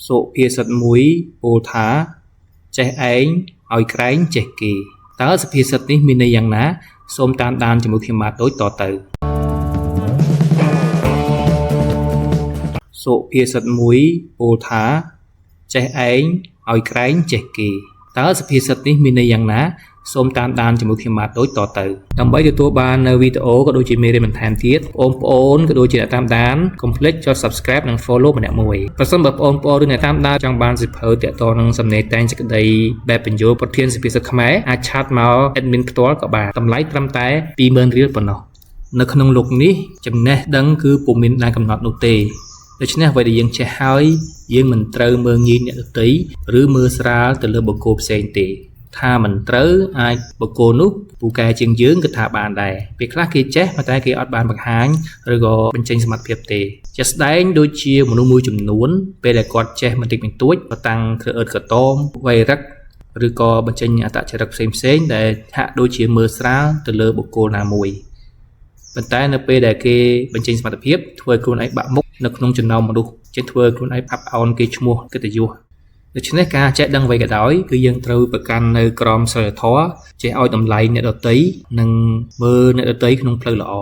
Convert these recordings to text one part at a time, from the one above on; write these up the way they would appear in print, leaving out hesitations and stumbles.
សុភាសិតមួយពោលថាចេះឯងឲ្យក្រែងចេះគេតើសុភាសិតនេះមានន័យយ៉ាងណាសូមតាមដានជាមួយខ្ញុំបាទដូចតទៅសុភាសិតមួយពោលថាចេះឯងឲ្យក្រែងចេះគេតើសុភាសិតនេះមានន័យយ៉ាងណាសូមតាមដានជាមួយខ្ញុំបាទដូចតទៅដើម្បីទទួលបាននៅវីដេអូក៏ដូចជាមេរៀនបន្ថែមទៀតបងប្អូនក៏ដូចជាអ្នកតាមដានកុំភ្លេចចុច Subscribe និង Follow ម្នាក់មួយប្រសិនបើបងប្អូនឬអ្នកតាមដានចង់បានសៀវភៅទាក់ទងនឹងសំណេរតែងសេចក្តីបែបបញ្ចូលប្រធានសុភាសិតខ្មែរអាចឆាតមក admin ផ្ទាល់ក៏បានតម្លៃត្រឹមតែ 20,000 រៀលប៉ុណ្ណោះនៅក្នុងលោកនេះចំណេះដឹងគឺពុំមានដែនកំណត់នោះទេដូច្នេះអ្វីដែលយើងចេះហើយយើងមិនត្រូវមើលងាយអ្នកដទៃឬមើលស្រាលទៅលើបុគ្គលផ្សេងទេថាមិនត្រូវអាចបុគ្គលនោះពូកែជាងយើងគឺថាបានដែរពេលខ្លះគេចេះតែគេអត់បានបង្ហាញឬក៏បញ្ចេញសមត្ថភាពទេជាក់ស្ដែងដូចជាមនុស្សមួយចំនួនពេលដែលគាត់ចេះបន្តិចបន្តួចក៏តាំងធ្វើអឺតកតមវាយរឹកឬក៏បញ្ចេញអត្តចរិតផ្សេងដែលហាក់ដូចជាមើលស្រាលទៅលើបុគ្គលណាមួយប៉ុន្តែនៅពេលដែលគេបញ្ចេញសមត្ថភាពធ្វើខ្លួនឯងបាក់មុខនៅក្នុងចំណោមមនុស្សចេះធ្វើខ្លួនឯងផាប់អោនគេឈ្មោះកិត្តិយសដូច្នេះការចេះដឹងអ្វីក៏ដោយគឺយើងត្រូវប្រកាន់នៅក្រមសីលធម៌ចេះឲ្យតម្លៃអ្នកដទៃនិងមើលអ្នកដទៃក្នុងផ្លូវល្អ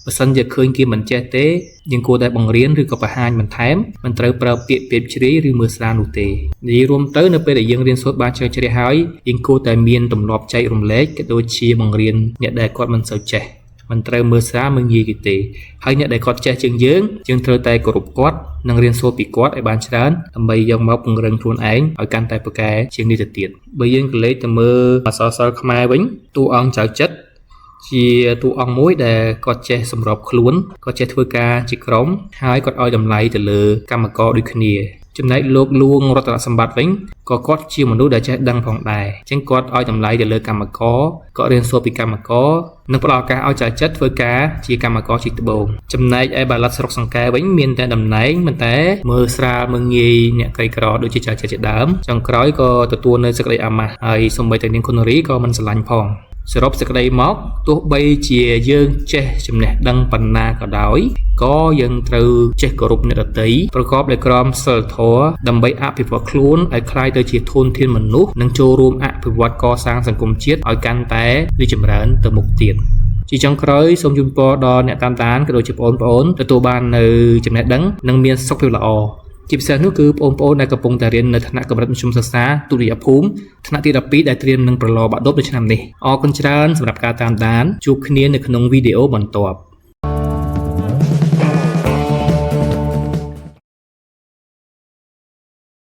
បើសិនជាឃើញគេមិនចេះទេយើងគួរតែបង្រៀនឬក៏បង្ហាញបន្ថែមមិនត្រូវប្រើពាក្យពេបជ្រាយឬមើលស្រាលនោះទេនិយាយរួមទៅនៅពេលដែលយើងរៀនសូត្របានជ្រៅជ្រះហើយយើងគួរតែមានទម្លាប់ចែករំលែកក៏ដូចជាបង្រៀនអ្នកដែលគាត់មិនសូវចេះមិនត្រូវមើលស្រាលមើលងាយគេទេហើយអ្នកដែលគាត់ចេះជាងយើងត្រូវតែគោរពគាត់និងរៀនសូត្រពីគាត់ឲ្យបានច្រើនដើម្បីយកមកពង្រឹងខ្លួនឯងឲ្យកាន់តែប្រកែជាងនេះទៅទៀតបើយើងក៏លេចទៅមើលអក្សរសិល្ប៍ខ្មែរវិញតួអង្គចៅចិត្រជាតួអង្គមួយដែលគាត់ចេះសម្របខ្លួនគាត់ចេះធ្វើការជាក្រុមហើយគាត់ឲ្យតម្លៃទៅលើកម្មករដូចគ្នាចំណែកលោកលួងរតនសម្បត្តិវិញក៏គាត់ជាមនុស្សដែលចេះដឹងផងដែរអញ្ចឹងគាត់ឲ្យតម្លៃទៅលើកម្មករគាត់រៀនសូត្រពីកម្មករនិងផ្ដល់ឱកាសឲ្យចៅចិត្រធ្វើការជាកម្មករជាត្បូងចំណែកឯបាឡាត់ស្រុកសង្កែវិញមានតែតំណែងមិនតែមើលស្រាលមើលងាយអ្នកក្រីក្រដូចជាចៅចិត្រជាដើមចុងក្រោយក៏ទទួលនៅសេចក្តីអាម៉ាស់ហើយសូម្បីតែនាងគុណរីក៏មិនស្រឡាញ់ផងសរុបសេចក្តីមកទោះបីជាយើងចេះចំណេះដឹងប៉ុណ្ណាក៏ដោយក៏យើងត្រូវចេះគោរពអ្នកដទៃប្រកបដោយក្រមសីលធម៌ដើម្បីអភិវឌ្ឍខ្លួនឲ្យក្លាយទៅជាធនធានមនុស្សនិងចូលរួមអភិវឌ្ឍកសាងសង្គមជាតិឲ្យកាន់តែរីកចម្រើនទៅមុខទៀតជាចុងក្រោយសូមជូនពរដល់អ្នកតាមដានក៏ដូចជាបងប្អូនទទួលបាននៅចំណេះដឹងនិងមានសុខភាពល្អជាពិសេសនោះគឺបងប្អូនដែលកំពុងតែរៀននៅថ្នាក់កម្រិតមធ្យមសិក្សាទុតិយភូមិថ្នាក់ទី12ដែលត្រៀមនឹងប្រឡងបាក់ឌុបនៅឆ្នាំនេះអរគុណច្រើនសម្រាប់ការតាមដានជួបគ្នានៅក្នុងវីដេអូបន្ទាប់